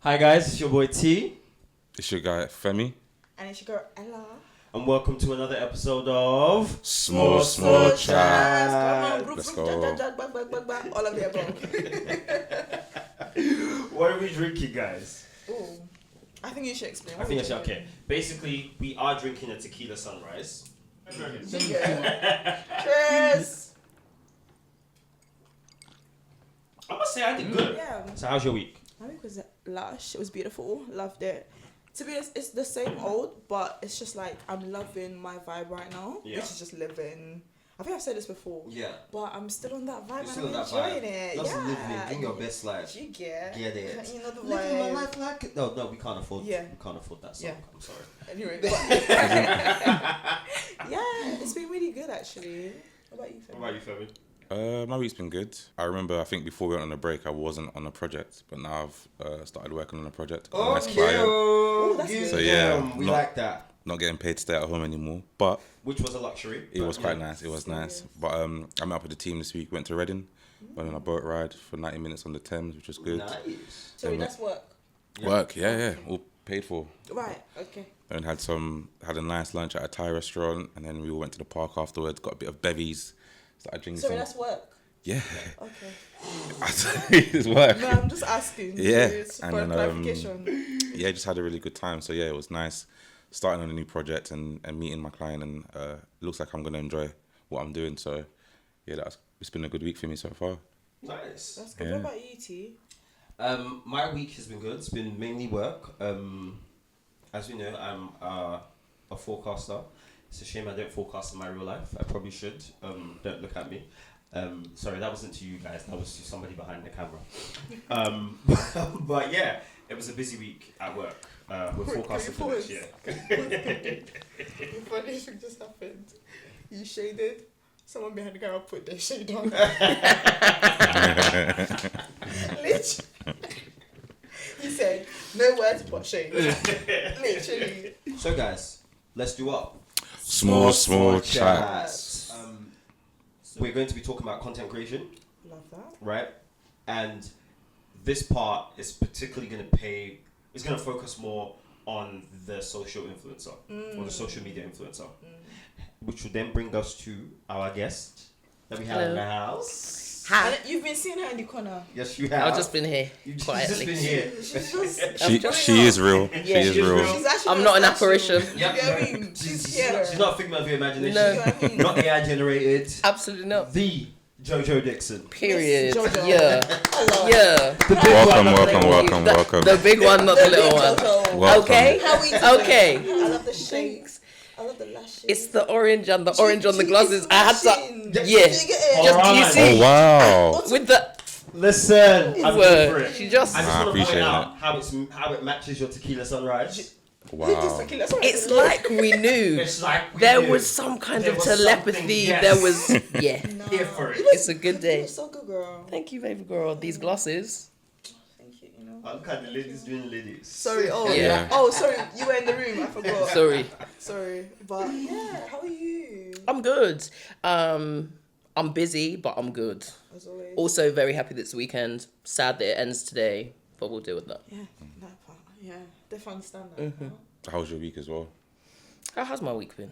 Hi guys, it's your boy T. It's your guy Femi. And it's your girl Ella. And welcome to another episode of Small Chat. Come on, Let's go. all of the above. What are we drinking, guys? Ooh. I think you should explain. I think I should. Okay. Basically, we are drinking a tequila sunrise. Cheers. I must say I did good. Yeah. So how's your week? My week was lush. It was beautiful. Loved it. To be honest, it's the same old, but it's just like I'm loving my vibe right now, Yeah. which is just living. I think I've said this before. Yeah. But I'm still on that vibe You're and still I'm on that enjoying vibe. it. Just Yeah. living it. Living your best life. You get it. You know the Living my vibe. life like it. No, we can't afford. Yeah. We can't afford that song. Yeah. I'm sorry. Anyway, but yeah, it's been really good actually. What about you, Femi? What about you, Femi? My week's been good. I remember, I think before we went on a break, I wasn't on a project, but now I've started working on a project. Got a nice client. That's good. So yeah, we not- like that. Not getting paid to stay at home anymore, but Which was a luxury. it but, was quite nice. It was nice. But I met up with the team this week. Went to Reading, went on a boat ride for 90 minutes on the Thames, which was good. Nice. So that's work. Work, yeah, all paid for. Right. Okay. And had a nice lunch at a Thai restaurant, and then we all went to the park afterwards. Got a bit of bevies. Started drinking So some. that's work. Yeah. Okay. It's work. No, I'm just asking. Yeah, It's and for then, clarification. Yeah, just had a really good time. So yeah, it was nice starting on a new project and meeting my client, and it looks like I'm gonna enjoy what I'm doing. So yeah, it's been a good week for me so far. Nice. That's good. Yeah. What about you, T? My week has been good. It's been mainly work. As we know, I'm a forecaster. It's a shame I don't forecast in my real life. I probably should. Don't look at me. Sorry, that wasn't to you guys. That was to somebody behind the camera. But yeah, it was a busy week at work. We're forecasting for next year. The funny thing just happened. You shaded. Someone behind the camera put their shade on. Literally. He said, no words but shade. Literally. So guys, let's do up. Small chat. We're going to be talking about content creation, Love that. right? And this part is particularly going to it's going to focus more on the social influencer or the social media influencer, which will then bring us to our guest that we have in the house. Hi. And you've been seeing her in the corner. Yes, you have. I've just been here You've quietly. just been here. She's just. She is real. She is real. She's actually I'm not an statue. apparition. You know what I mean? She's here. She's not a figment of your imagination. No. You know what I mean? Not AI generated. Absolutely not. The Jojo Dixon. Period. Miss Jojo. Yeah. Hello. Yeah. Welcome. The big one, not the little one. Jojo. Welcome. Okay. How we doing? Okay. I love the shakes. I love the lashes. It's the orange and the orange on the glasses. I had to. to. Yeah. Just you Oh see wow. with the Listen, I'm here for word. it. She just. I just I want to point appreciate out how it matches your tequila sunrise. Wow. It's like we knew. It's like There was some kind There of was telepathy. something, yes. There was. Yeah. No. Here for it. It's a good day. You're so good, girl. Thank you, baby girl. These glasses. Thank you. You know. Look at the ladies doing ladies. Sorry. Oh Yeah. yeah. Oh sorry. You were in the room. I forgot. Sorry. Sorry. But yeah. How are you? I'm good. I'm busy, but I'm good. As always. Also very happy this weekend. Sad that it ends today, but we'll deal with that. Yeah. That part. Yeah. Definitely understand that. part. How was your week as well? How has my week been?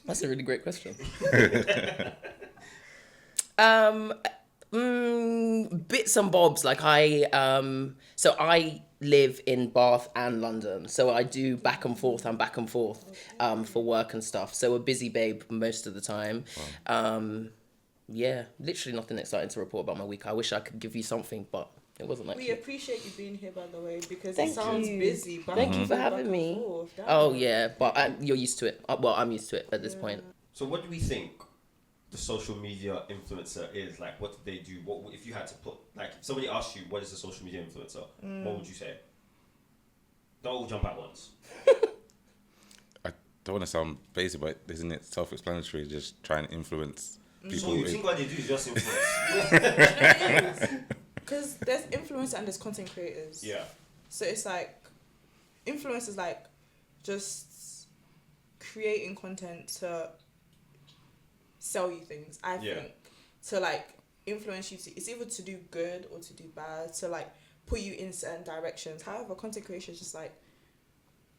That's a really great question. Bits and bobs. Like so I live in Bath and London, so I do back and forth for work and stuff. So a busy babe most of the time. Wow. Yeah, literally nothing exciting to report about my week. I wish I could give you something, but it wasn't like We appreciate you being here, by the way, because Thank it sounds you. busy. Thank you for having me. Oh yeah, but you're used to it. Well, I'm used to it at this point. So what do we think the social media influencer is? Like, what do they do? What if you had to put, like, if somebody asked you what is a social media influencer, what would you say? Don't all jump at once. I don't want to sound basic, but isn't it self-explanatory? Just trying to influence people. So you think what they do is just influence? Because there's influencers and there's content creators. Yeah. So it's like, influencers like just creating content to sell you things. I Yeah. think to like influence you to, it's either to do good or to do bad. To like put you in certain directions. However, content creation is just like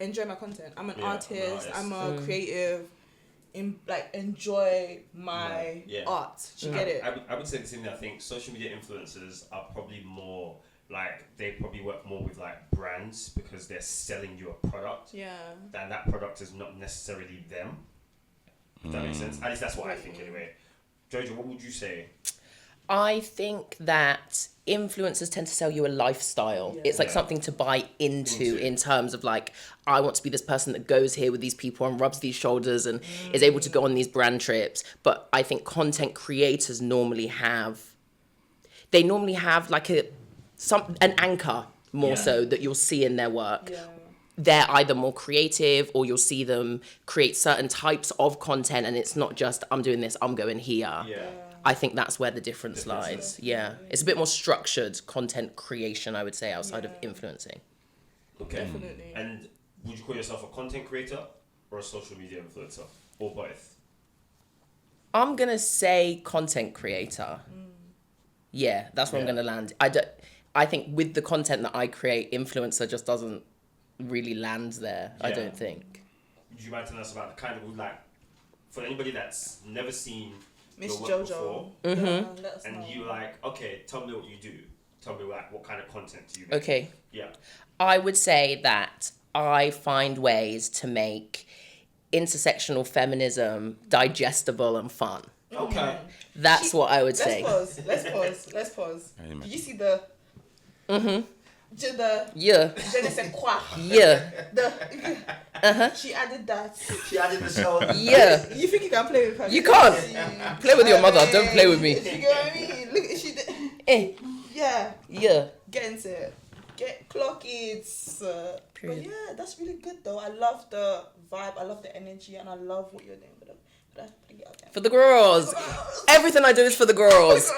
enjoy my content. I'm an Yeah, I'm an artist. artist. I'm a creative. Enjoy my art. Do you get it? I would say the same thing. I think social media influencers are probably more like they probably work more with like brands because they're selling you a product. Yeah. And that product is not necessarily them. Does that make sense? At least that's what I think anyway. Jojo, what would you say? I think that influencers tend to sell you a lifestyle. Yeah. It's like something to buy into in terms of like, I want to be this person that goes here with these people and rubs these shoulders and is able to go on these brand trips. But I think content creators normally have like an anchor more so that you'll see in their work. Yeah. They're either more creative or you'll see them create certain types of content and it's not just, I'm doing this, I'm going here. Yeah. I think that's where the difference lies. Yeah. It's a bit more structured content creation, I would say, outside of influencing. Okay. Definitely. And would you call yourself a content creator or a social media influencer? Or both? I'm going to say content creator. Yeah, that's where I'm going to land. I think with the content that I create, influencer just doesn't really land there, I don't think. Would you mind telling us about the kind of, like, for anybody that's never seen Miss your work Jojo. before, Yeah, let us and know. you like, okay, tell me what you do. Tell me like what kind of content do you make? Okay. Yeah. I would say that I find ways to make intersectional feminism digestible and fun. Okay. That's what I would say. Let's pause. Amen. Did you see the Yeah. je ne sais quoi? Yeah. She added that. She added the show. Yeah. You think you can play with her? You can't. Play with your mother. Don't play with me. You get what I mean? Look, she did. Eh. Yeah. Yeah. Get into it. Get clock it. But Period. yeah, that's really good though. I love the vibe. I love the energy, and I love what you're doing. For the girls. Everything I do is for the girls.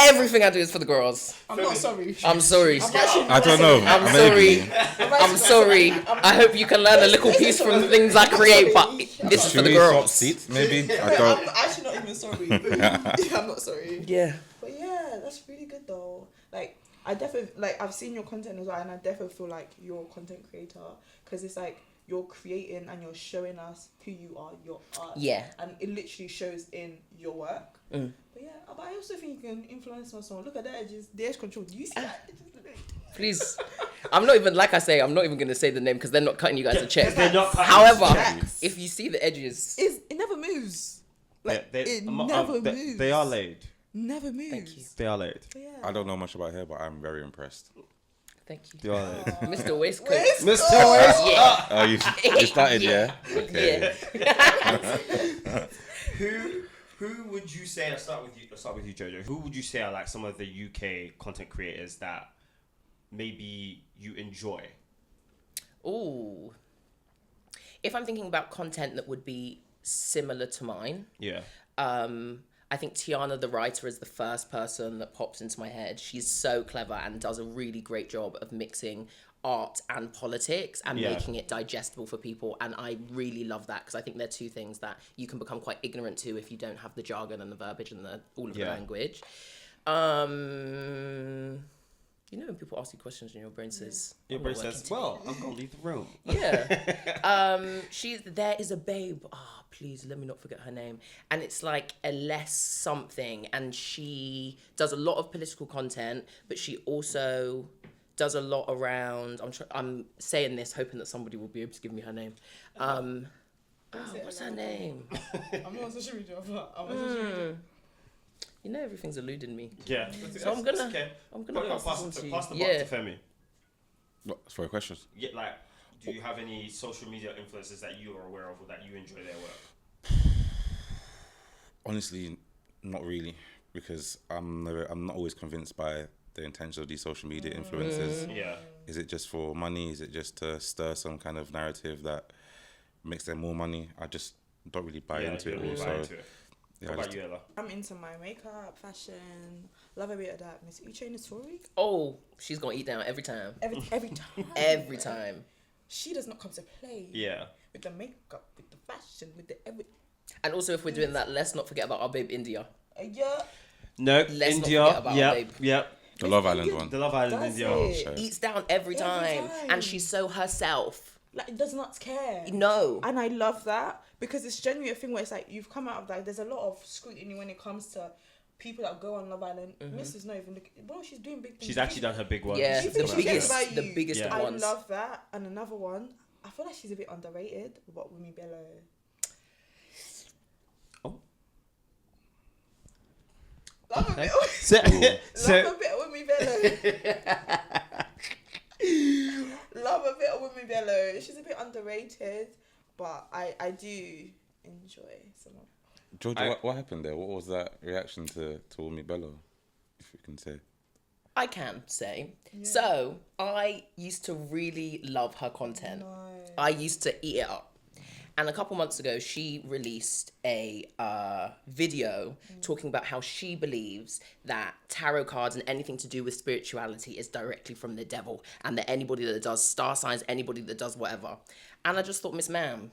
Everything I do is for the girls. I'm not sorry. I'm sorry. I don't know. I'm Maybe. sorry. I'm sorry. I hope you can learn a little piece from the things I create, but this is for Should the we swap girls. seats? Maybe. I I'm don't. actually not even sorry. I'm not sorry. Yeah. But yeah, that's really good though. Like I definitely I've seen your content as well, and I definitely feel like you're a content creator because it's like you're creating and you're showing us who you are, your art. Yeah. And it literally shows in your work. Mm. But yeah, but I also think you can influence someone. Look at the edges, the edge control. Do you see that? Please. I'm not even, like I say, I'm not even going to say the name because they're not cutting you guys a check. They're not cutting However, Facts. if you see the edges, It never moves. Like it never moves. They are laid. Never moves. Thank you. They are laid. But yeah. I don't know much about hair, but I'm very impressed. thank They you. are laid. Mr. Waistcoat. Waistcoat. Yeah. Oh, you started, yeah? Okay. Yeah. Who would you say? Let's start with you, Jojo. Who would you say are like some of the UK content creators that maybe you enjoy? Ooh. If I'm thinking about content that would be similar to mine, Yeah. I think Tiana the writer is the first person that pops into my head. She's so clever and does a really great job of mixing art and politics and making it digestible for people, and I really love that because I think they're two things that you can become quite ignorant to if you don't have the jargon and the verbiage and all of the language. You know when people ask you questions and your brain says, Your "I'm brain not working says, today." well, I'm going to leave the room. Yeah. There is a babe. Oh, please let me not forget her name. And it's like a less something. And she does a lot of political content, but she also does a lot around. I'm saying this hoping that somebody will be able to give me her name. What's her name? I'm not on social media, but I'm on social media. You know everything's eluding me. Yeah. So I'm gonna pass pass this on to you. the buck Yeah. to Femi. What, for your questions? Yeah, like, do you have any social media influencers that you are aware of or that you enjoy their work? Honestly, not really, because I'm not always convinced by the intention of these social media influencers. Yeah. Is it just for money? Is it just to stir some kind of narrative that makes them more money? I just don't really buy into you it. don't really Also, buy into it. yeah, What I about just- you, Ella? I'm into my makeup, fashion, love a bit of that. Miss Uche in the story. Oh, she's gonna eat down every time. Every time. Every time. She does not come to play. Yeah. With the makeup, with the fashion, with the every. And also, if we're doing that, let's not forget about our babe India. Yeah. No, Let's not India. forget about our babe. Yep. The Love Island one. The Love Island Does video. it? shit. Eats down every Every time. time. And she's so herself. Like, does not care. No. And I love that because it's genuinely a thing where it's like you've come out of that. There's a lot of scrutiny when it comes to people that go on Love Island. Miss is not even looking. Bro, she's doing big things. She's actually done her big one. Yeah, Do you the think she cares biggest, about the you? biggest Yeah. of I ones. love that. And another one, I feel like she's a bit underrated. But Wumi Bello. Oh. Love a bit. So, Love a bit of Wumi Bello. Love a bit of Wumi Bello. She's a bit underrated, but I do enjoy some of. Georgia, what happened there? What was that reaction to Wumi Bello, if you can say? I can say. So, I used to really love her content. Nice. I used to eat it up. And a couple months ago, she released a video talking about how she believes that tarot cards and anything to do with spirituality is directly from the devil, and that anybody that does star signs, anybody that does whatever. And I just thought, Miss Ma'am,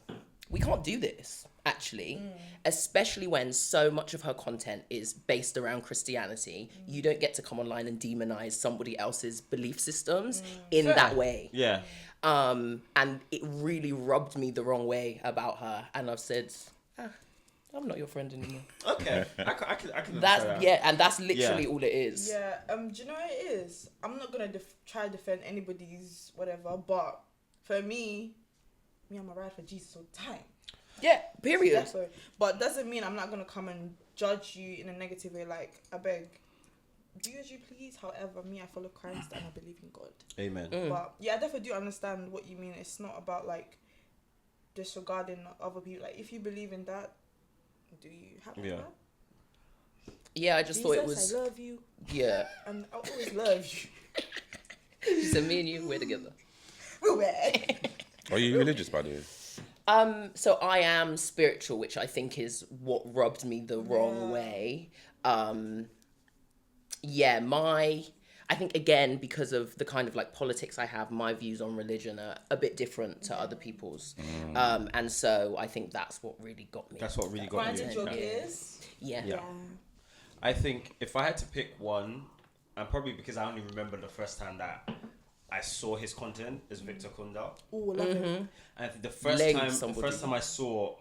we can't do this, actually, especially when so much of her content is based around Christianity. You don't get to come online and demonize somebody else's belief systems in that way. yeah. And it really rubbed me the wrong way about her. And I've said, I'm not your friend anymore. Okay. I can understand That's, that. yeah, and that's literally Yeah. all it is. Yeah, do you know what it is? I'm not gonna try to defend anybody's whatever, but for me, I'm a ride for Jesus all the time. Yeah, period. That's why. But doesn't mean I'm not gonna come and judge you in a negative way. Like, I beg, do as you please. However, me, I follow Christ and I believe in God. Amen. But yeah, I definitely do understand what you mean. It's not about like disregarding other people. Like, if you believe in that, do you have Yeah. that? Yeah, I just thought it Jesus, was, I love you, yeah. and I always love you. She said, me and you, we're together. We're wed. Are you religious, by the way? So I am spiritual, which I think is what rubbed me the wrong way. I think again, because of the kind of like politics I have, my views on religion are a bit different to other people's. And so I think that's what really got me. That's what really got Granted, you. your Yeah. gears. Yeah. Yeah. I think if I had to pick one, and probably because I only remember the first time that I saw his content is Victor Kunda. Oh, love him. And I think the first Leg time somebody. I saw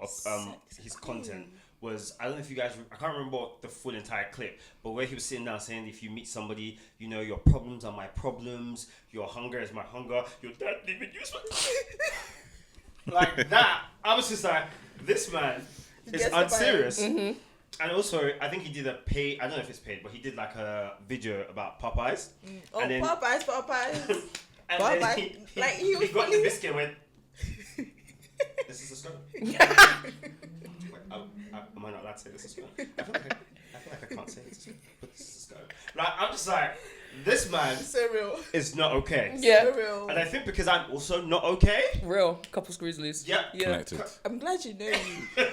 his content was, I don't know if you guys, I can't remember the full entire clip, but where he was sitting down saying, if you meet somebody, you know, your problems are my problems, your hunger is my hunger, your dad didn't use my... like that. I was just like, this man is gets the unserious. Mm-hmm. And also, I think he did a paid, I don't know if it's paid, but he did like a video about Popeyes. Oh, And then- Popeyes. And Popeye. then he, Like, he was got funny. the biscuit and went, this is a scone. Wait, am I not allowed to say this is a scone? I feel like I can't say it's a scone, but this is a scone. Like, I'm just like, this man So real. is not okay. Yeah. So real. And I think because I'm also not okay. Real. Couple screws loose. Yeah. Connected. I'm glad you know you.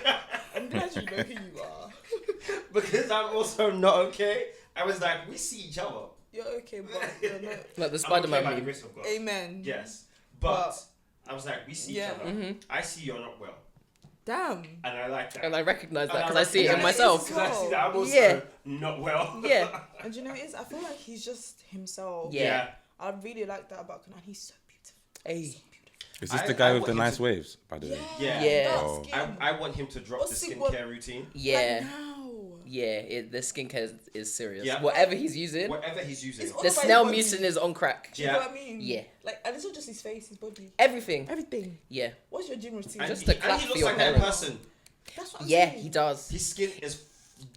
I'm glad you know who you are. Because I'm also not okay. I was like, we see each other. You're okay, but you're not. Like the I'm okay Spider-Man by the meme. grace of God. Amen. Yes. But I was like, we see Yeah. each other. Mm-hmm. I see you're not well. Damn. And I like that. And I recognize that And because I see it in recognize myself. Because I see that I'm also Yeah. not well. Yeah. And do you know what it is? I feel like he's just himself. Yeah. I really like that about Kunan. He's so beautiful. Hey. Is this I- the guy I with want the him nice to- waves, by the way? Yeah. Yeah. dark Oh. skin. I want him to drop What's the it- what- skincare routine. Yeah. Like now. Yeah. The skincare is serious. Yeah. Whatever he's using. Whatever he's using. It's all The about his Snell body. mucin is on crack. Do you know what I mean? Yeah. Like, and it's not just his face, his body. Everything. Everything. Yeah. What's your gym routine? And Just he, to clap and he for looks your like that parents. person. That's what I'm Yeah, saying. he does. His skin is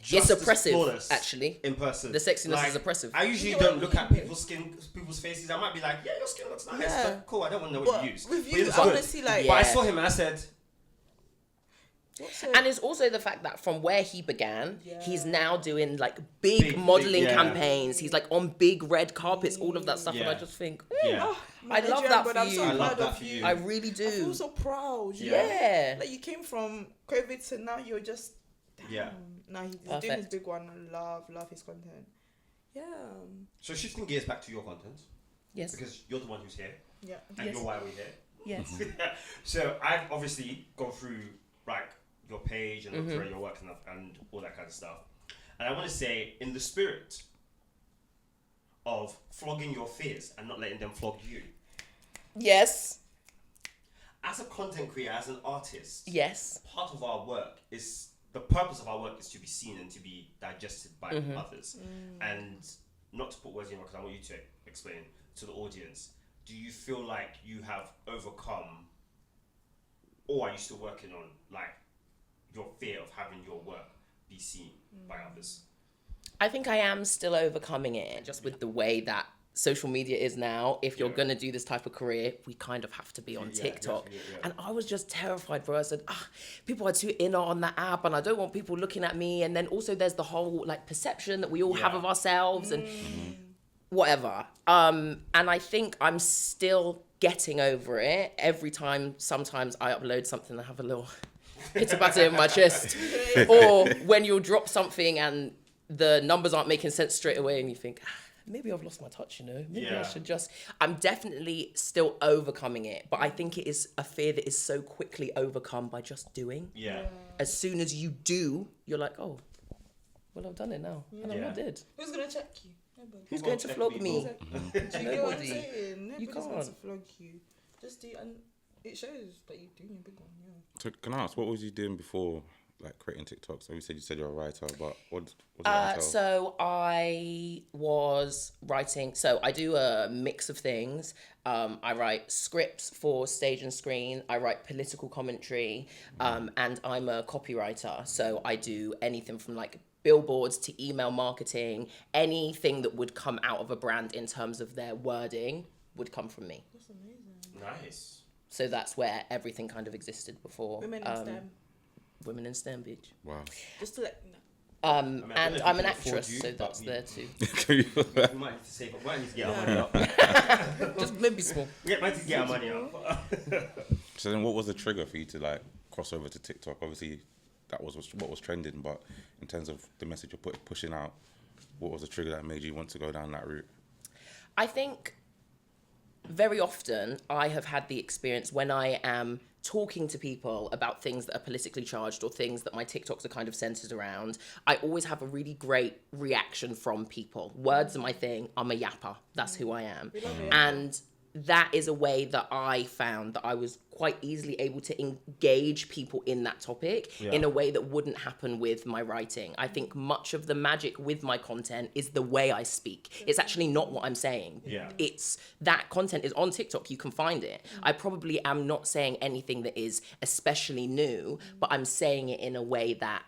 just It's oppressive, as flawless actually. in person. The sexiness Like, is oppressive. I usually You know what don't I look at mean? people's faces. I might be like, yeah, your skin looks nice. Yeah. But cool, I don't want to know what But you use. with But you, it's I good. want to see like. Yeah. But I saw him and I said, What's it? And it's also the fact that from where he began, he's Yeah. now doing like big, Big, modeling yeah. campaigns. He's like on big red carpets, all of that stuff. And Yeah. I just think, yeah. Oh, I love Nigerian that brother, for I'm you. so I love proud that of for you. you. I really I feel do. so proud. You Yeah. know? Yeah. Like you came from COVID to now you're just. Damn. Yeah. Now he's doing his Perfect. big one. I love his content. Yeah. So shifting gears back to your content, Yes. because you're the one who's here, Yeah. and Yes. you're why we're here. Yes. So I've obviously gone through like your page and looked Mhm. through your work and all that kind of stuff. And I want to say, in the spirit of flogging your fears and not letting them flog you. Yes. As a content creator, as an artist, Yes. part of our work is the purpose of our work is to be seen and to be digested by others. And not to put words in, because I want you to explain to the audience. Do you feel like you have overcome, or are you still working on, like, your fear of having your work be seen by others? I think I am still overcoming it, just with the way that social media is now. If you're going to do this type of career, we kind of have to be on TikTok. And I was just terrified, bro. I said, people are too inner on that app and I don't want people looking at me. And then also there's the whole like perception that we all have of ourselves and whatever. And I think I'm still getting over it. Every time, sometimes I upload something, I have a little pitter-patter in my chest. Or when you'll drop something and the numbers aren't making sense straight away and you think, maybe I've lost my touch, you know? Maybe I should just... I'm definitely still overcoming it, but I think it is a fear that is so quickly overcome by just doing. Yeah. As soon as you do, you're like, oh, well, I've done it now. And I'm not dead. Who's going to check you? Nobody. Who's going to flog me? Do you get what I'm Nobody. saying? Nobody's going can't. to flog you. Just do, and it shows that you're doing a big one, So can I ask, what was you doing before, like, creating TikTok? So you said you're a writer, but what does that entail? So I was writing. So I do a mix of things. I write scripts for stage and screen. I write political commentary, and I'm a copywriter. So I do anything from like billboards to email marketing. Anything that would come out of a brand in terms of their wording would come from me. That's amazing. Nice. So that's where everything kind of existed before. Women in STEM. Women in STEM, bitch. Wow. Just to let you know. I mean, I don't And know if I'm we an can afford actress, you, so but that's we- there too. We might need to save up. We might need to get our money up. Just maybe small. We might need to get our money up. So then what was the trigger for you to, like, cross over to TikTok? Obviously, that was what was trending, but in terms of the message you're pushing out, what was the trigger that made you want to go down that route? I think very often I have had the experience when I am talking to people about things that are politically charged or things that my TikToks are kind of centered around, I always have a really great reaction from people. Words are my thing. I'm a yapper. That's who I am. And that is a way that I found that I was quite easily able to engage people in that topic in a way that wouldn't happen with my writing. I think much of the magic with my content is the way I speak. It's actually not what I'm saying. Yeah. It's that content is on TikTok. You can find it. I probably am not saying anything that is especially new, but I'm saying it in a way that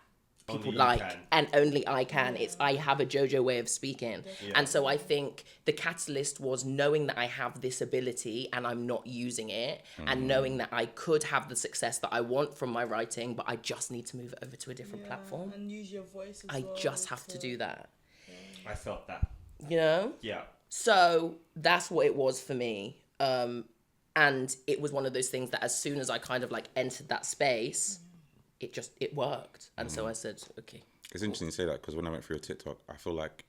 people Only you like can. and only I can. It's I have a JoJo way of speaking. Yeah. And so I think the catalyst was knowing that I have this ability and I'm not using it, and knowing that I could have the success that I want from my writing, but I just need to move it over to a different platform. And use your voice as I well just have to do that. I felt that. You know? Yeah. So that's what it was for me. And it was one of those things that as soon as I kind of like entered that space, it worked. And so I said, okay. It's interesting you say that, because when I went through your TikTok, I feel like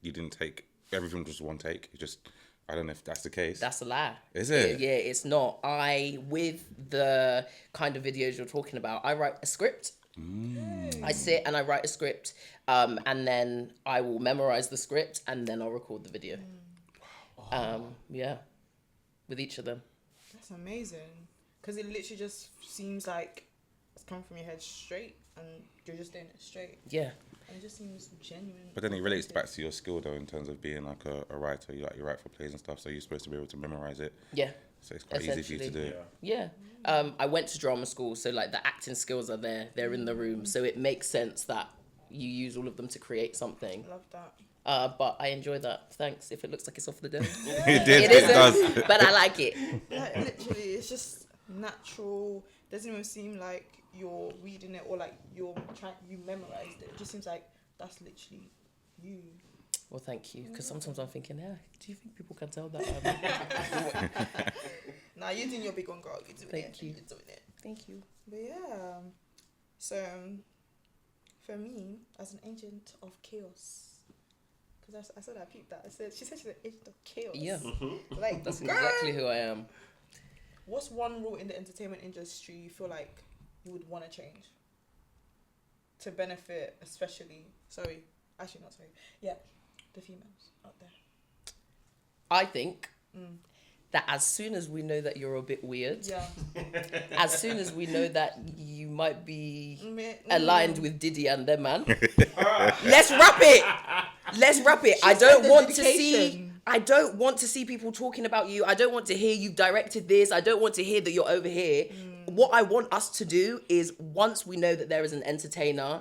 you didn't take everything just one take. You just, I don't know if that's the case. That's a lie. Is it? Yeah, it's not. With the kind of videos you're talking about, I write a script. I sit and I write a script, and then I will memorize the script, and then I'll record the video. Yeah, with each of them. That's amazing. Because it literally just seems like it's come from your head straight and you're just doing it straight. Yeah. And it just seems genuine. But then it relates back to your skill, though, in terms of being like a writer. You write for plays and stuff, so you're supposed to be able to memorize it. Yeah. So it's quite easy for you to do Essentially. it. Yeah. I went to drama school, so like the acting skills are there. They're in the room. So it makes sense that you use all of them to create something. Love that. But I enjoy that. Thanks. If it looks like it's off the dome. It did. It It isn't, does. but I like it. Like, literally, it's just natural. Doesn't even seem like you're reading it or like you memorized it. It just seems like that's literally you. Well, thank you. Because sometimes I'm thinking, do you think people can tell that? Nah, you're doing your big one, girl. You're doing Thank it. you. You're doing it. Thank you. But yeah, so for me, as an agent of chaos, because I said I peeped that. She said she's an agent of chaos. Yeah. Like That's girl, exactly who I am. What's one rule in the entertainment industry you feel like you would want to change to benefit, especially? Sorry, actually not sorry. Yeah, the females out there. I think that as soon as we know that you're a bit weird, Yeah. as soon as we know that you might be aligned with Diddy and them, man, let's wrap it. Let's wrap it. I don't want to see. I don't want to see people talking about you. I don't want to hear you've directed this. I don't want to hear that you're over here. What I want us to do is, once we know that there is an entertainer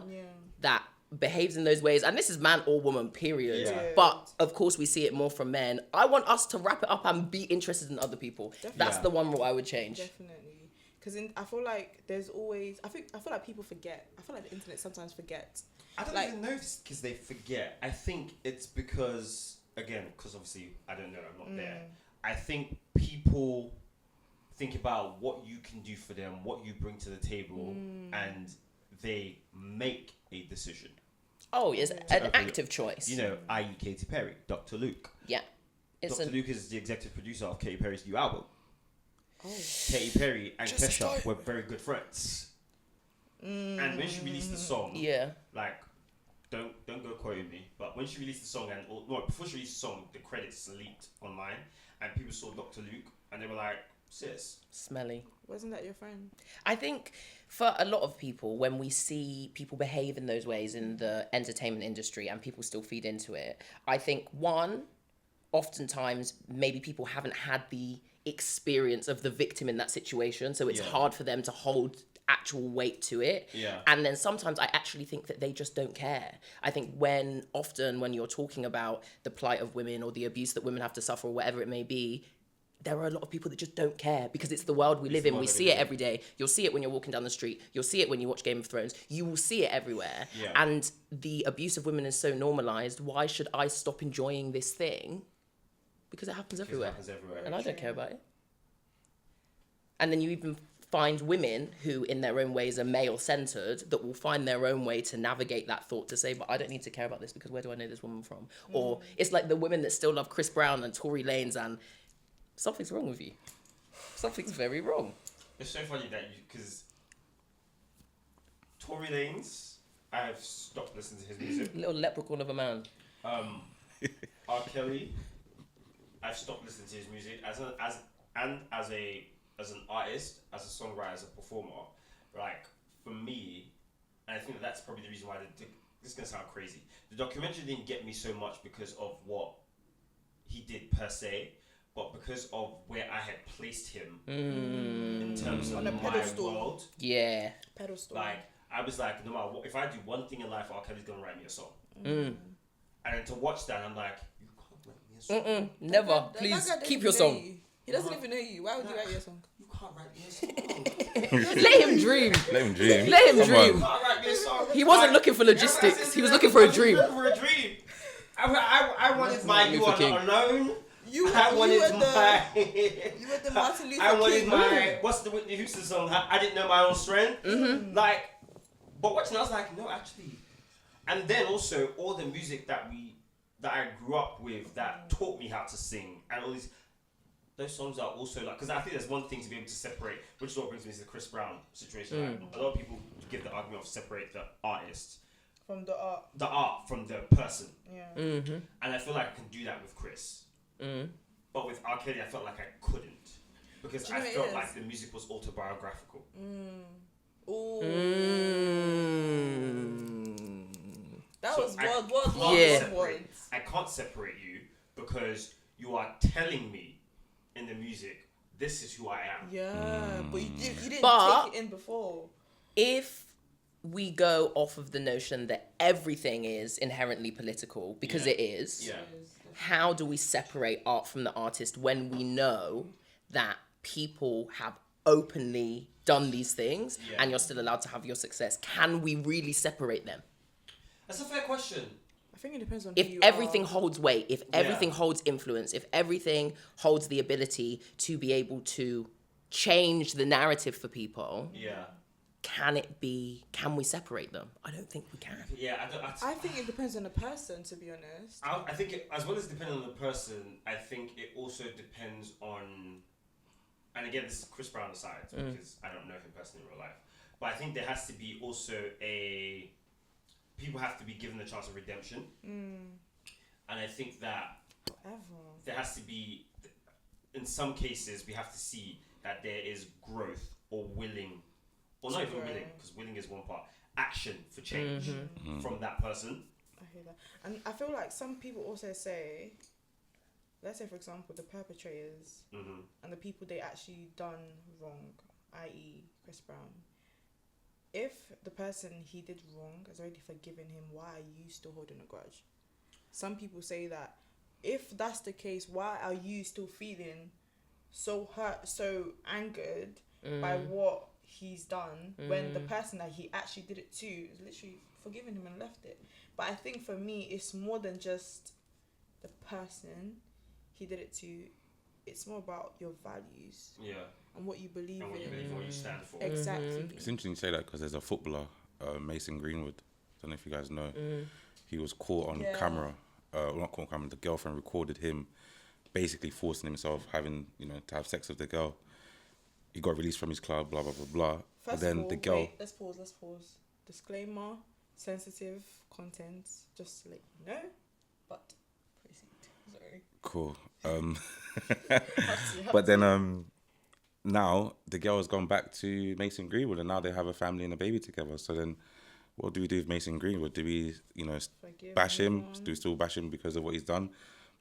that behaves in those ways, and this is man or woman, period. Yeah. But of course we see it more from men. I want us to wrap it up and be interested in other people. Definitely. That's the one rule I would change. Definitely. Because I feel like there's always... I feel like people forget. I feel like the internet sometimes forgets. I don't Like- even know if it's because they forget. I think it's because, again, because obviously I don't know, I'm not there. I think people think about what you can do for them, what you bring to the table, and they make a decision. Oh, it's an active choice. You know, i.e. Katy Perry, Dr. Luke. Yeah. It's Dr. Luke is the executive producer of Katy Perry's new album. Oh. Katy Perry and Kesha were very good friends. And when she released the song, like, don't go quoting me, but when she released the song, before she released the song, the credits leaked online, and people saw Dr. Luke, and they were like, sis. Smelly. Wasn't that your friend? I think for a lot of people, when we see people behave in those ways in the entertainment industry and people still feed into it, I think oftentimes maybe people haven't had the experience of the victim in that situation, so it's hard for them to hold actual weight to it. Yeah. And then sometimes I actually think that they just don't care. I think when you're talking about the plight of women or the abuse that women have to suffer or whatever it may be, there are a lot of people that just don't care because it's the world we live in. We see it every day. You'll see it when you're walking down the street. You'll see it when you watch Game of Thrones. You will see it everywhere. Yeah. And the abuse of women is so normalized. Why should I stop enjoying this thing? Because it happens everywhere. And I don't care about it. And then you even find women who in their own ways are male-centered that will find their own way to navigate that thought to say, but I don't need to care about this because where do I know this woman from? Or it's like the women that still love Chris Brown and Tory Lanez, and something's wrong with you. Something's very wrong. It's so funny that because Tory Lanez, I've stopped listening to his music. Little leprechaun of a man. R. Kelly, I've stopped listening to his music as an artist, as a songwriter, as a performer. Like, for me, and I think that's probably the reason why this is gonna sound crazy. The documentary didn't get me so much because of what he did per se, but because of where I had placed him in terms of On a my pedestal. world. Yeah. Pedestal. Like, I was like, no matter what, if I do one thing in life, R. Kelly's gonna write me a song. And then to watch that, I'm like, you can't write me a song. Never. That Please guy doesn't keep your even know song. you. He doesn't even know you. Why would you write your song? You can't write me a song. Let him dream. Let him dream. Let him Come dream. on. Can't write me a song. He wasn't looking for logistics. He was looking for a dream. For a dream. I wanted my You Are Not Alone. You I were wanted the Martin Luther I wanted King. my what's the Whitney Houston song? I didn't know my own strength. Like, but watching, I was like, no, actually. And then also all the music that I grew up with that taught me how to sing, and all those songs are also like, because I think there's one thing to be able to separate, which is what brings me to the Chris Brown situation. Like, a lot of people give the argument of separate the artist From the art. the art from the person. Yeah. And I feel like I can do that with Chris. But with R. Kelly, I felt like I couldn't. Because Do you I know what felt it is? like the music was autobiographical. Ooh. That So was I what can't Yeah. separate- I can't separate you because you are telling me in the music, this is who I am. Yeah, but you didn't But- take it in before. If we go off of the notion that everything is inherently political, because it is, Yeah. how do we separate art from the artist when we know that people have openly done these things and you're still allowed to have your success? Can we really separate them? That's a fair question. I think it depends on If who you everything are. holds weight, if everything holds influence, if everything holds the ability to be able to change the narrative for people, Yeah. can we separate them? I don't think we can. Yeah, I think it depends on the person, to be honest. I think as well as depending on the person, I think it also depends on, and again, this is Chris Brown aside, because I don't know him personally in real life, but I think there has to be also people have to be given the chance of redemption. And I think that there has to be, in some cases, we have to see that there is growth or willing, or not even willing, because willing is one part, action for change from that person. I hear that. And I feel like some people also say, let's say for example, the perpetrators and the people they actually done wrong, i.e. Chris Brown, if the person he did wrong has already forgiven him, why are you still holding a grudge? Some people say that if that's the case, why are you still feeling so hurt, so angered by what he's done when the person that he actually did it to is literally forgiven him and left it? But I think for me, it's more than just the person he did it to. It's more about your values and what you believe And what you in. believe, what you stand for. Exactly. It's interesting you say that because there's a footballer, Mason Greenwood. I don't know if you guys know. He was caught on camera. Not caught on camera. The girlfriend recorded him basically forcing himself to have sex with the girl. He got released from his club, blah, blah, blah, blah. First but then of all, the girl... wait, let's pause. Disclaimer, sensitive content, just to let you know. But proceed. Sorry. Cool. But then now the girl has gone back to Mason Greenwood and now they have a family and a baby together. So then what do we do with Mason Greenwood? Do we, bash him? Do we still bash him because of what he's done?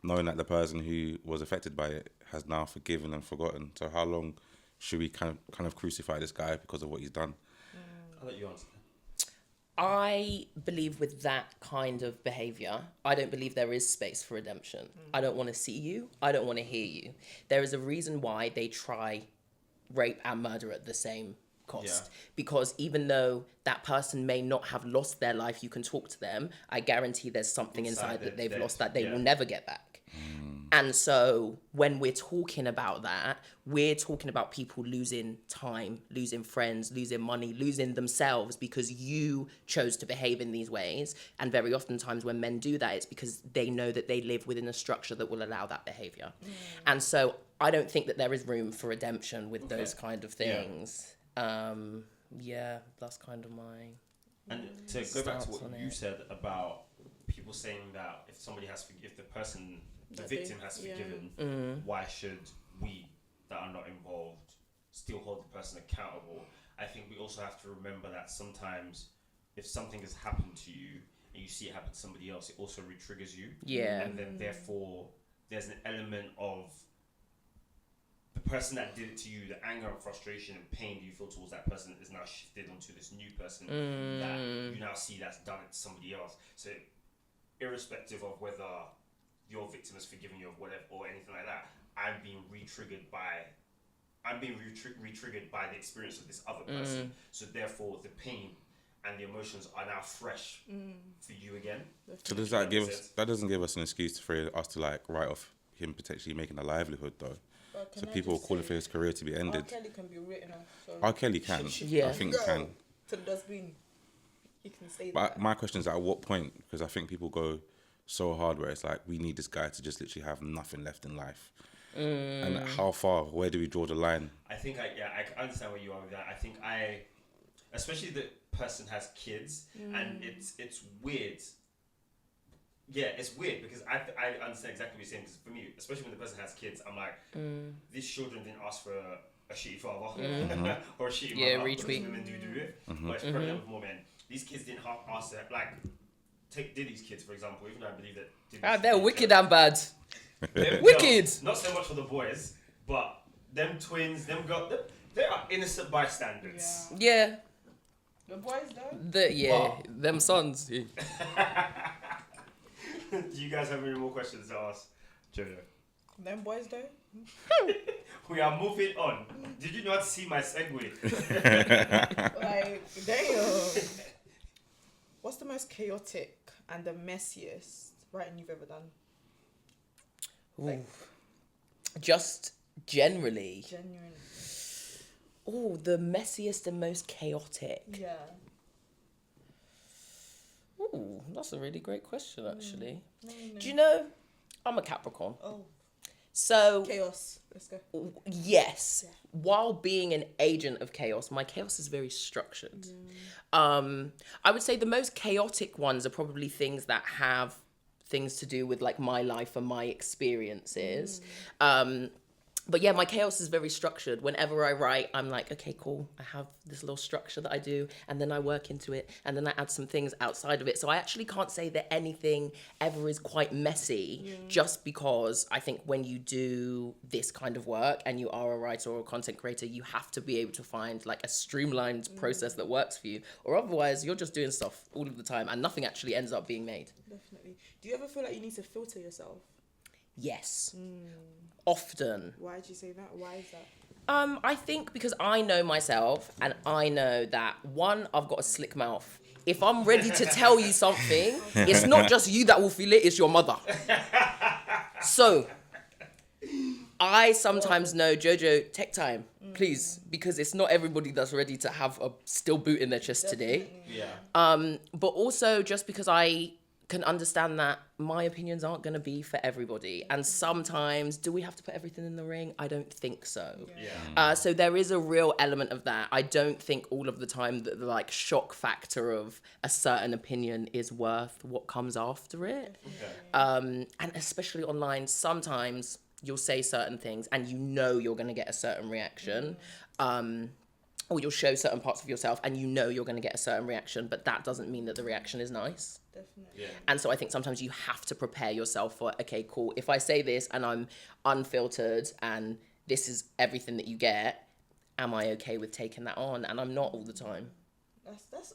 Knowing that the person who was affected by it has now forgiven and forgotten. So how long should we kind of crucify this guy because of what he's done? I'll let you answer. I believe with that kind of behaviour, I don't believe there is space for redemption. I don't want to see you. I don't want to hear you. There is a reason why they try rape and murder at the same cost. Because even though that person may not have lost their life, you can talk to them, I guarantee there's something inside that they've lost that they will never get back. And so when we're talking about that, we're talking about people losing time, losing friends, losing money, losing themselves because you chose to behave in these ways. And very often times when men do that, it's because they know that they live within a structure that will allow that behavior. And so I don't think that there is room for redemption with those kind of things. That's kind of my... And to go back to what you said about people saying that if the victim has forgiven, why should we that are not involved still hold the person accountable? I think we also have to remember that sometimes if something has happened to you and you see it happen to somebody else, it also re-triggers you. And then therefore there's an element of the person that did it to you, the anger and frustration and pain you feel towards that person is now shifted onto this new person that you now see that's done it to somebody else. So irrespective of whether your victim has forgiven you of whatever or anything like that, I'm being re-triggered by the experience of this other person. So therefore the pain and the emotions are now fresh for you again. So does that doesn't give us an excuse for us to write off him potentially making a livelihood though? So people are calling for his career to be ended. R. Kelly can be written off. So R. Kelly can. I think he can. To the dustbin. You can say but that. My question is at what point? Because I think people go so hard where it's like we need this guy to just literally have nothing left in life. And how far? Where do we draw the line? I think I can understand where you are with that. I think especially the person has kids and it's weird. Yeah, it's weird because I understand exactly what you're saying. Because for me, especially when the person has kids, I'm like, these children didn't ask for a shitty father or a shitty mother. Retweet. Because women do it, but it's prevalent with more men. These kids didn't ask that. Take Diddy's kids for example. Even though I believe that they're wicked and bad. Wicked. Not so much for the boys, but them twins, them girls, they are innocent bystanders. Yeah. The boys though? Them sons. Do you guys have any more questions to ask Jojo? Them boys though? We are moving on. Did you not see my segue? Damn. What's the most chaotic and the messiest writing you've ever done? Just generally. Genuinely. Oh, the messiest and most chaotic. Yeah. Ooh, that's a really great question, actually. No. Do you know, I'm a Capricorn. Oh. So... Chaos. Let's go. Yes. Yeah. While being an agent of chaos, my chaos is very structured. I would say the most chaotic ones are probably things that have things to do with like my life and my experiences. But yeah, my chaos is very structured. Whenever I write, I'm like, okay, cool. I have this little structure that I do, and then I work into it, and then I add some things outside of it. So I actually can't say that anything ever is quite messy, just because I think when you do this kind of work and you are a writer or a content creator, you have to be able to find like a streamlined process that works for you, or otherwise you're just doing stuff all of the time and nothing actually ends up being made. Definitely. Do you ever feel like you need to filter yourself? Yes. Often. Why did you say that? Why is that? I think because I know myself and I know that, one, I've got a slick mouth. If I'm ready to tell you something, it's not just you that will feel it, it's your mother. So, I sometimes know, Jojo, take time, please, because it's not everybody that's ready to have a still boot in their chest today. Yeah. But also just because I can understand that my opinions aren't going to be for everybody. And sometimes, do we have to put everything in the ring? I don't think so. Yeah. So there is a real element of that. I don't think all of the time that the like shock factor of a certain opinion is worth what comes after it. Okay. And especially online, sometimes you'll say certain things and you know you're going to get a certain reaction. Or you'll show certain parts of yourself and you know you're going to get a certain reaction, but that doesn't mean that the reaction is nice. Definitely. Yeah. And so I think sometimes you have to prepare yourself for, okay, cool, if I say this and I'm unfiltered and this is everything that you get, am I okay with taking that on? And I'm not all the time.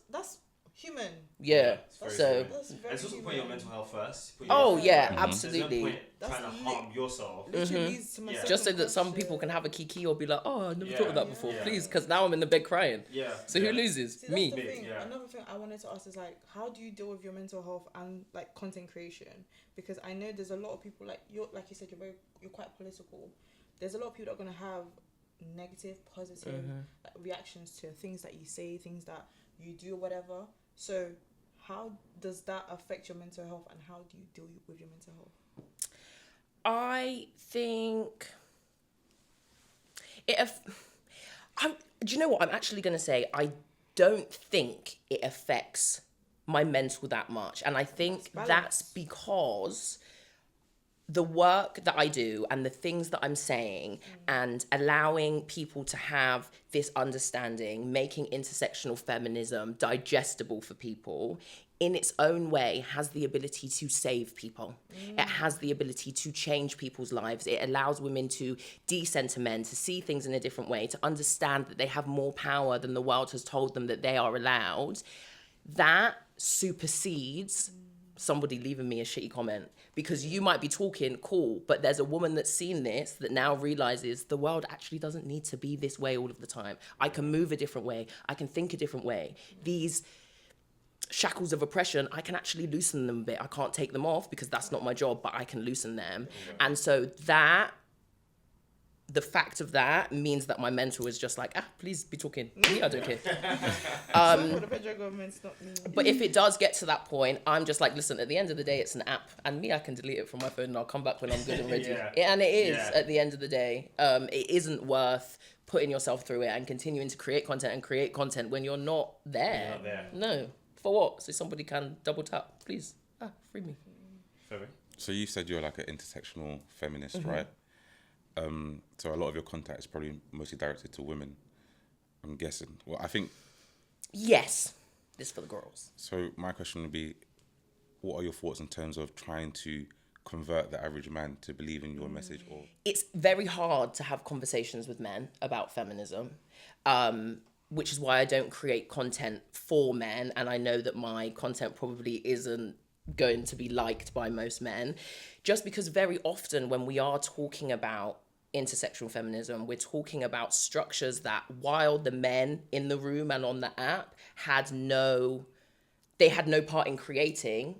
That's human. Yeah. It's very So. human. That's And very it's also put your mental health first. Put your Oh mental yeah, health first. absolutely. There's no point trying to harm yourself. Literally leads to my Yeah. second Just so that some question. people can have a kiki or be like, oh, I never Yeah. thought of that before, Yeah. please, because now I'm in the bed crying. Yeah. So yeah. who loses? See, that's Me. the thing. Yeah. Another thing I wanted to ask is like, how do you deal with your mental health and like content creation? Because I know there's a lot of people like you said, you're quite political. There's a lot of people that are gonna have negative, positive like, reactions to things that you say, things that you do, or whatever. So how does that affect your mental health, and how do you deal with your mental health? I think do you know what I'm actually going to say? I don't think it affects my mental that much. And I think that's because the work that I do and the things that I'm saying and allowing people to have this understanding, making intersectional feminism digestible for people in its own way has the ability to save people. It has the ability to change people's lives. It allows women to decenter men, to see things in a different way, to understand that they have more power than the world has told them that they are allowed. That supersedes somebody leaving me a shitty comment, because you might be talking cool, but there's a woman that's seen this that now realizes the world actually doesn't need to be this way all of the time. I can move a different way. I can think a different way. These shackles of oppression, I can actually loosen them a bit. I can't take them off because that's not my job, but I can loosen them. And so the fact of that means that my mentor is just like, please be talking. Me, I don't care. The federal government's not me. But if it does get to that point, I'm just like, listen, at the end of the day, it's an app. And me, I can delete it from my phone and I'll come back when I'm good and ready. Yeah. And it is, Yeah. at the end of the day. It isn't worth putting yourself through it and continuing to create content when you're not there. You're not there. No. For what? So somebody can double tap. Please. Free me. Sorry? So you said you're like an intersectional feminist, right? So a lot of your content is probably mostly directed to women, I'm guessing. Well, I think... Yes. This is for the girls. So my question would be, what are your thoughts in terms of trying to convert the average man to believe in your message? Or It's very hard to have conversations with men about feminism, which is why I don't create content for men. And I know that my content probably isn't going to be liked by most men, just because very often when we are talking about intersectional feminism, we're talking about structures that, while the men in the room and on the app had no part in creating,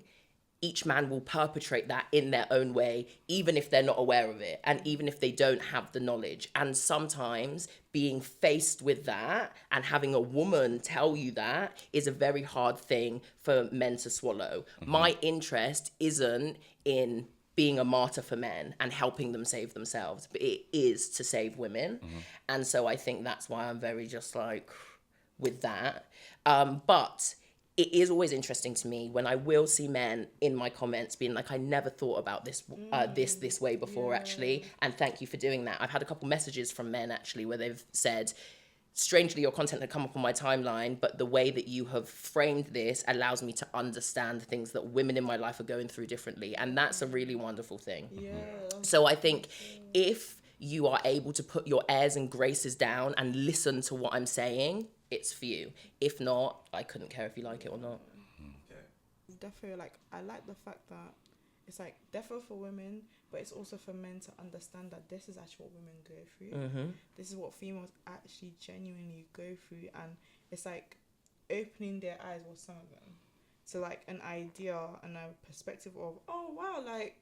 each man will perpetrate that in their own way, even if they're not aware of it, and even if they don't have the knowledge. And sometimes being faced with that and having a woman tell you that is a very hard thing for men to swallow. My interest isn't in being a martyr for men and helping them save themselves, but it is to save women. And so I think that's why I'm very just like with that. But it is always interesting to me when I will see men in my comments being like, I never thought about this this way before, actually, and thank you for doing that. I've had a couple messages from men actually where they've said, strangely, your content had come up on my timeline, but the way that you have framed this allows me to understand things that women in my life are going through differently. And that's a really wonderful thing. Yeah. So I think if you are able to put your airs and graces down and listen to what I'm saying, it's for you. If not, I couldn't care if you like it or not. Definitely, like, I like the fact that it's like definitely for women, but it's also for men to understand that this is actually what women go through. This is what females actually genuinely go through, and it's like opening their eyes, or some of them, to like an idea and a perspective of, oh wow, like,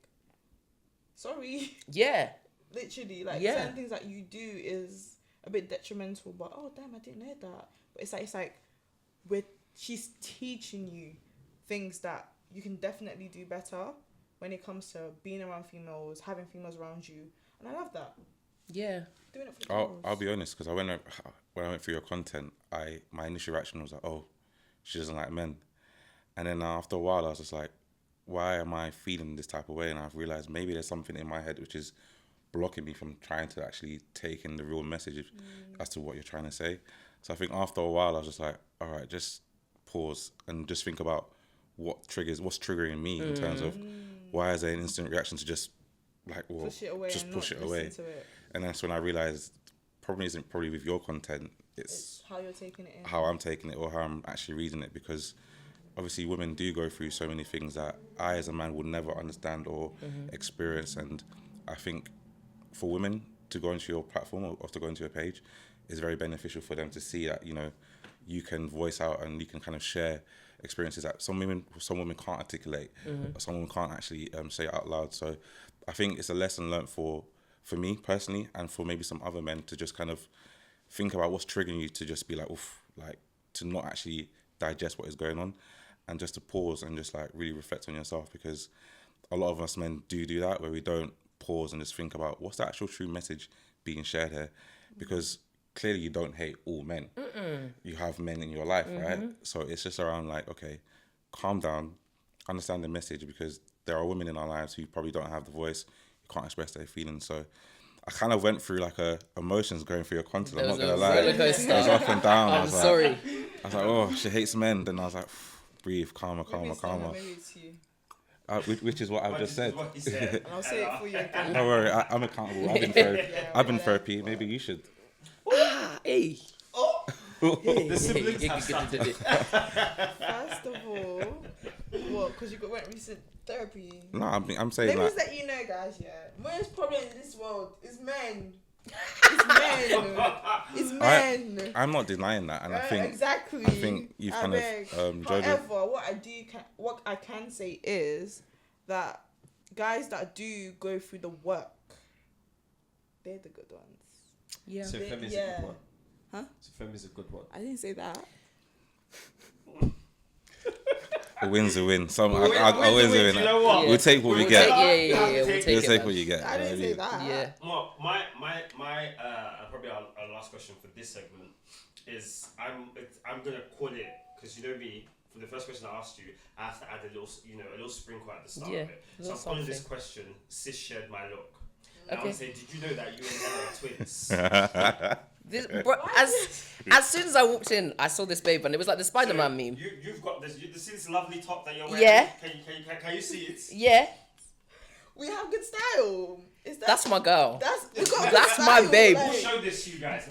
sorry, Yeah. literally, like certain things that you do is a bit detrimental, but oh damn, I didn't know that. But it's like she's teaching you things that you can definitely do better when it comes to being around females, having females around you, and I love that. Yeah. Doing it for the girls. I'll be honest, because when I went through your content, my initial reaction was like, oh, she doesn't like men, and then after a while I was just like, why am I feeling this type of way? And I've realized maybe there's something in my head which is blocking me from trying to actually take in the real message as to what you're trying to say. So I think after a while I was just like, all right, just pause and just think about what's triggering me in terms of why is there an instant reaction to just like, well, push it away, just push it away. And that's when I realized problem isn't probably with your content, it's how you're taking it in, how I'm taking it or how I'm actually reading it, because obviously women do go through so many things that I as a man would never understand or experience. And I think for women to go into your platform or to go into your page is very beneficial for them to see that, you know, you can voice out and you can kind of share experiences that some women can't articulate, or some women can't actually say out loud. So I think it's a lesson learned for me personally, and for maybe some other men, to just kind of think about what's triggering you, to just be like, oof, like to not actually digest what is going on, and just to pause and just like really reflect on yourself, because a lot of us men do that, where we don't pause and just think about what's the actual true message being shared here, because clearly you don't hate all men. You have men in your life, right? So it's just around like, okay, calm down, understand the message, because there are women in our lives who probably don't have the voice, who can't express their feelings. So I kind of went through like emotions going through your content. I'm not gonna lie, it was up and down. I was like, oh, she hates men. Then I was like, breathe, calmer. Which is what I've just said. And I'll say it for you again. Don't worry, I'm accountable. I've been therapy. Maybe you should. Hey. The siblings have stuff. First of all, what? Because you went recent therapy. No, I'm saying Let me like. just let you know, guys. Yeah, most problem in this world is men. It's men. It's men. I'm not denying that, and I think exactly. I think you've kind of However, what I can say is that guys that do go through the work, they're the good ones. Yeah. So Femi is a good one. Huh? So Femi is a good one. I didn't say that. A win's a win. A win's a win. You know what? We'll take what we get. We'll take what you get. I didn't say that. Yeah. Well, my probably our last question for this segment is I'm gonna call it, because you know me, for the first question I asked you, I have to add a little sprinkle at the start of it. So I'm calling this question "Sis shared my look." And I want to say, did you know that you and Nella are twins? As soon as I walked in, I saw this babe, and it was like the Spider-Man meme. You've got this. You see this lovely top that you're wearing? Yeah. Can you see it? Yeah. We have good style. That's my girl. That's my babe. We'll show this to you guys.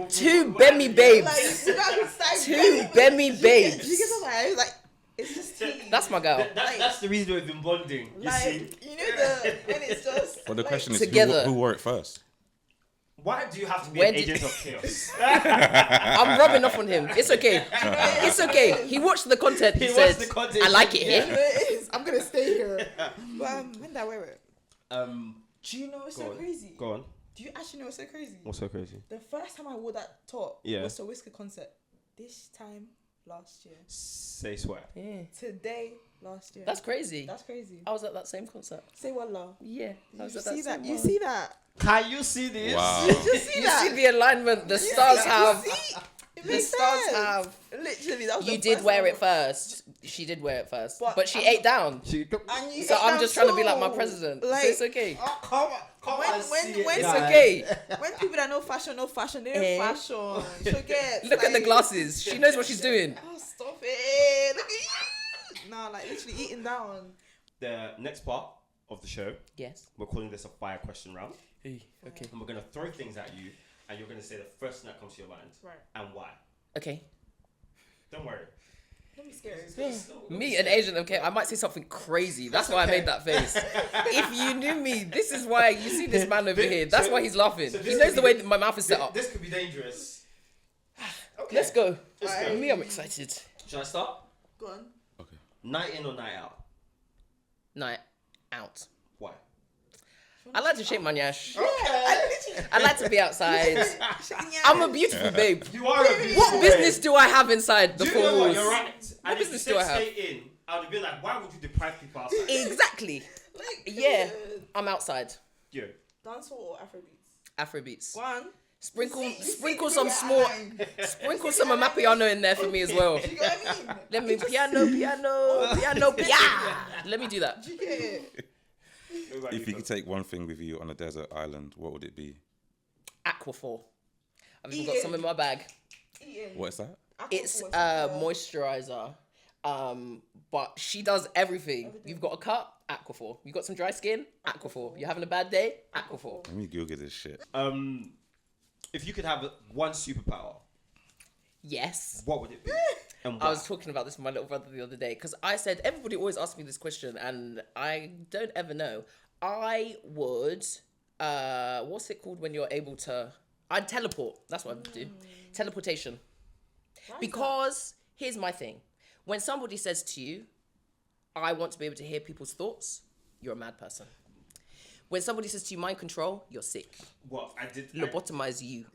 Two Bemi babes. Like, Two Bemi babes. You get what I like? It's just tea. That's my girl. That's the reason we've been bonding. You see? You know when it's just. Well, the question is, together. who wore it first? Why do you have to be an agent of chaos? I'm rubbing off on him. It's okay. It's okay. He watched the content. He said, I like it here. You know it is. I'm gonna stay here. But when did I wear it? Do you know what's so crazy? Go on. Do you actually know what's so crazy? What's so crazy? The first time I wore that top was to Whisker concert. This time last year. Say swear. Yeah. Today last year. That's crazy. That's crazy. I was at that same concert. Say wallah. Yeah. I was You at that see that? same You one. see that? Can you see this? Wow. You see You that? see the alignment the stars have. It The makes stars sense. have. Literally, that was You the did first wear time it first. She did wear it first. But But she I'm ate down. And you So ate I'm down just trying to be like my too. president. Like, So it's okay. Oh, come on, When- and when- see it, when- It's guys. okay. when people that know fashion, they know Eh. fashion. Forget. Look at the glasses. She knows what she's doing. Oh, stop it. Look at you. Nah, like literally eating down. The next part of the show, Yes. we're calling this a fire question round. Okay. And we're going to throw things at you, and you're going to say the first thing that comes to your mind. Right. And why. Okay. Don't worry. Don't be scared. Me, an Asian, okay, I might say something crazy. That's why I made that face. If you knew me, this is why you see this man over here. That's why he's laughing. So He this knows could the be- way that my mouth is set up. This could be dangerous. Okay. Let's go. Let's go. Me, I'm excited. Should I start? Go on. Okay. Night in or night out? Night out. Why? I like to shake my nyash. I I like to be outside. literally. I'm a beautiful babe. You are a beautiful What business do I have inside the Do you four know what? walls? You're right. And if you business said do I have? stay in, I would have been like, why would you deprive people outside? Exactly. Yeah, I'm outside. Yo. Dancehall or Afrobeats? Afrobeats. One. Sprinkle some small, sprinkle some Amapiano in there for me as well. You get what I mean? Let me piano. Let me do that. Do you get it? What about If you Flo? could take one thing with you on a desert island, what would it be? Aquaphor. I've even got some in my bag. Eating. What is that? It's Aquaphor, moisturizer. But she does everything. You've got a cut, Aquaphor. You got some dry skin, Aquaphor. You're having a bad day, Aquaphor. Let me Google this shit. If you could have one superpower, Yes. what would it be? And why? I was talking about this with my little brother the other day because I said everybody always asks me this question and I don't ever know. I would, what's it called when you're able to? I'd teleport. That's what I would do. Teleportation. Because here's my thing: when somebody says to you, "I want to be able to hear people's thoughts," you're a mad person. When somebody says to you, "mind control," you're sick. What I did. Lobotomize you.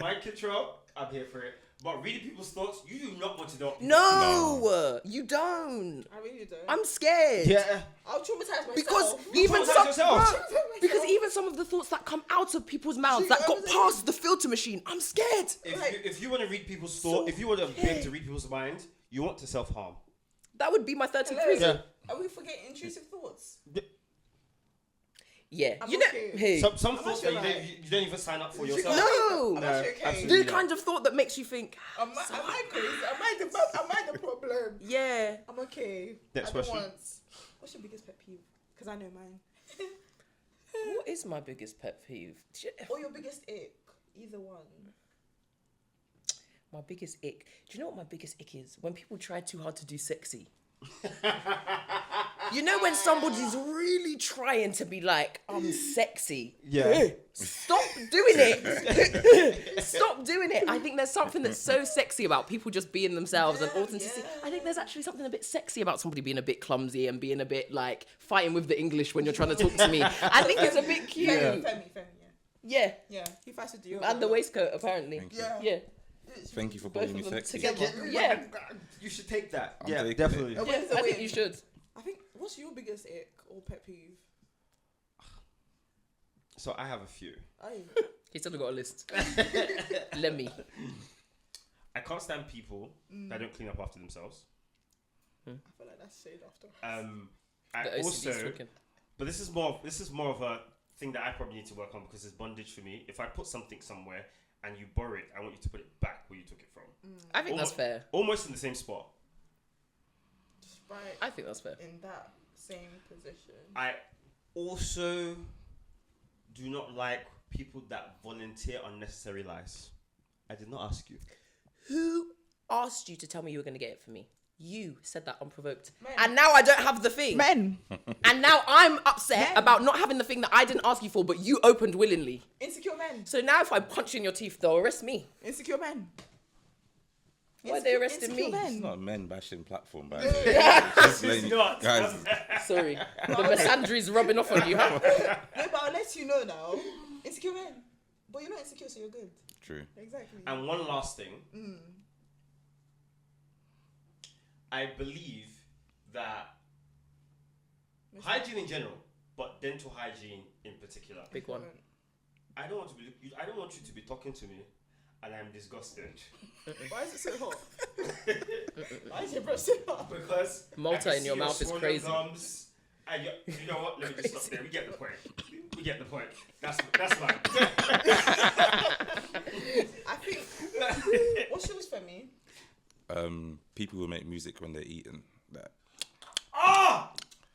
Mind control. I'm here for it. But reading people's thoughts, you do not want to know. No, you don't. I really don't. I'm scared. Yeah. I'll traumatize myself. Because You even traumatize some, yourself. Bruh, because even some of the thoughts that come out of people's mouths that got past the filter machine, I'm scared. If you want to read people's thoughts, if you want to be able to read people's mind, you want to self harm. That would be my 13th Hello? reason. Are we forgetting intrusive thoughts? Yeah, I'm you know, okay. hey, Some I'm thoughts not that sure you don't even sign up for yourself. no, I'm actually okay. absolutely. the kind of thought that makes you think, Am I crazy? Am I the problem? yeah. I'm okay. Next I don't question. want- What's your biggest pet peeve? Because I know mine. What is my biggest pet peeve? Or your biggest ick. Either one. My biggest ick. Do you know what my biggest ick is? When people try too hard to do sexy. You know when somebody's really trying to be like, I'm sexy. Yeah. Stop doing it. Stop doing it. I think there's something that's so sexy about people just being themselves and authenticity. I think there's actually something a bit sexy about somebody being a bit clumsy and being a bit like fighting with the English when you're trying to talk to me. I think it's a bit cute. Femi, Yeah. yeah. He fights with you. And the waistcoat, apparently. Thank you. Yeah. Yeah. Thank you for Both calling me of them sexy. together. Yeah. You should take that. I'm yeah, taking definitely. it. Yeah, I think you should. I think, what's your biggest ick or pet peeve? So I have a few. He's still got a list. Let me. I can't stand people that don't clean up after themselves. I feel like that's shade after. I The OCD's also, talking. but this is more of a thing that I probably need to work on because it's bondage for me. If I put something somewhere and you borrow it, I want you to put it back where you took it from. I think that's fair. Almost in the same spot. Just right I think that's fair. in that same position. I also do not like people that volunteer unnecessary lies. I did not ask you. Who asked you to tell me you were going to get it for me? You said that unprovoked. Men. And now I don't have the thing. Men. And now I'm upset Men. about not having the thing that I didn't ask you for, but you opened willingly. Insecure men. So now if I punch you in your teeth, they'll arrest me. Insecure men. Why are they arresting me? Insecure It's men. not a men bashing platform, by the way. Just letting- not. guys, Sorry. The misandry's rubbing off on you, huh? No, but I'll let you know now. Insecure men. But you're not insecure, so you're good. true. Exactly. And one last thing. I believe that hygiene in general, but dental hygiene in particular. Big one. I don't want you to be talking to me, and I'm disgusted. Why is it so hot? Why is your breath so hot? Because Malta in your mouth is crazy. Gums, and you know what? Let me just stop there. We get the point. We get the point. That's fine. I think. What's yours for me? People will make music when they're eating. That.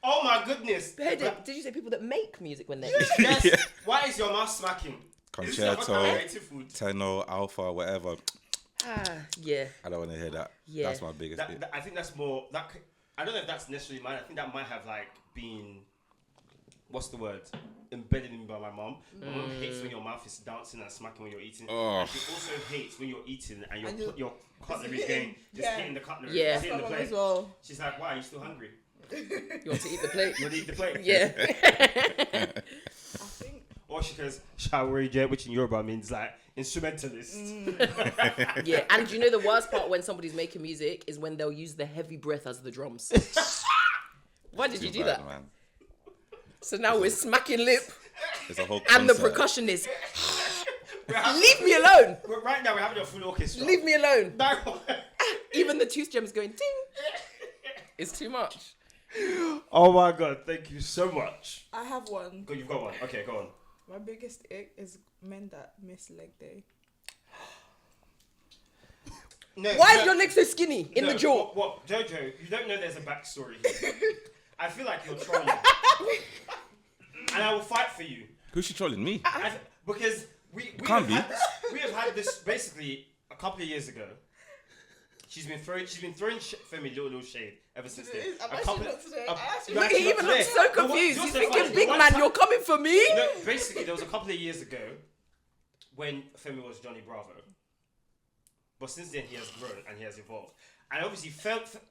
Oh my goodness! Hey, did you say people that make music when they Yes. Yeah. Why is your mouth smacking? Is this Concerto, a creative food? Tenor, Alpha, whatever. Yeah. I don't want to hear that. Yeah. That's my biggest bit. I think that's more. I don't know if that's necessarily mine. I think that might have like been. What's the word? Embedded in me by my mom. My mom hates when your mouth is dancing and smacking when you're eating. Oh. And she also hates when you're eating and your cutlery is going hitting the cutlery. Yeah. Hitting the That's my mum plate. as well. She's like, "Why are you still hungry? You want to eat the plate? You want to eat the plate?" Yeah. I think. Or she goes, "Shawarija," which in Yoruba means like instrumentalist. Yeah. And do you know the worst part when somebody's making music is when they'll use the heavy breath as the drums. Why did you do that? Man. So now we're smacking lip, There's a whole and the concert. percussion is. Leave me alone. Right now we're having a full orchestra. Leave me alone. No. Even the tooth gems going ding. It's too much. Oh my god! Thank you so much. I have one. You've got one. Okay, go on. My biggest ick is men that miss leg day. No, Why is your leg so skinny in the jaw? What, Jojo? You don't know there's a backstory here. I feel like you're trolling, and I will fight for you. Who's she trolling? Me? Because we Can't be. We have had this basically a couple of years ago. She's been throwing Femi little shade ever since then. I'm actually not today. Look, he even looks so confused. He's thinking, big man, you're coming for me? No, basically, there was a couple of years ago when Femi was Johnny Bravo. But since then, he has grown and he has evolved. And obviously,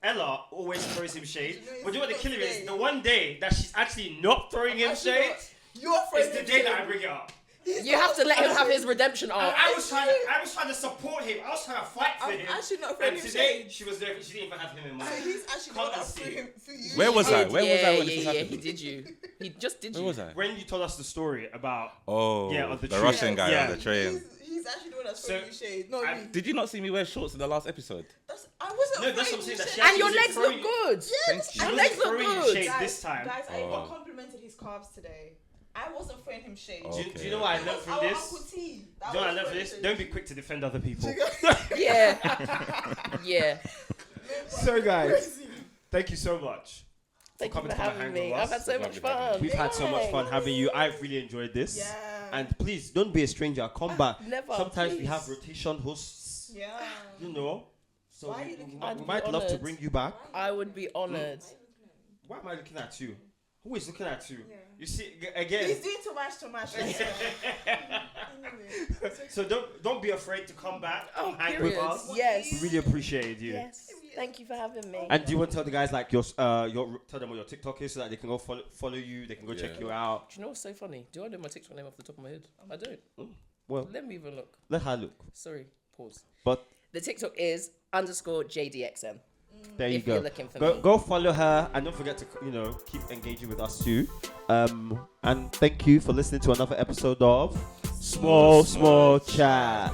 Ella always throws him shade. But you know what the killer is? The one day that she's actually not throwing him shade is the day that I bring it up. You have to let him have his redemption arc. I was trying to support him. I was trying to fight for him. actually not throwing And him today, shade. she didn't even have him in mind. So he's actually Can't not concede. through him for you. Where was I? Where was I when this yeah, happened? he did you. He just did Where you. was I? When you told us the story about Oh, Yeah, on the the train. Russian guy Yeah. on the train. He's actually the one that's throwing you shade, not me. Did you not see me wear shorts in the last episode? I wasn't. No, that's what I'm throwing saying, you that shade. she And your wasn't legs look throwing- good. Thank you. She Your wasn't legs look throwing you good. shade Guys, this time. Guys, I Oh. got complimented his calves today. I wasn't throwing him shade. Oh. Do you know what I learned from Our this? Uncle T. Do you know what I learned from this? Don't be quick to defend other people. Yeah. Yeah. So guys, thank you so much. Thank you coming for to come and having hang me. with I've us. had so much Lovely having fun. We've had so much fun Yay. having you. I've really enjoyed this. Yeah. And please don't be a stranger. Come back. Never, Sometimes we please. have rotation hosts. Yeah. You know. So Why are you we looking might- at we me? might love to Honoured. bring you back. I would be honoured. Why am I looking at you? Who is looking at you? Yeah. You see again. He's doing too much. Anyway. So don't be afraid to come back. Oh, hang with period. us. Yes. We really appreciate you. Yes. Thank you for having me. And do you want to tell the guys like your tell them what your TikTok is so that they can go follow you, they can go check Yeah. you out. Do you know what's so funny? Do I know my TikTok name off the top of my head? I don't. Well, Let me even look. let her look. Sorry. Pause. But The TikTok is _JDXN. there you If go. you're looking for Go me. go follow her and don't forget to keep engaging with us too. And thank you for listening to another episode of Small Chat.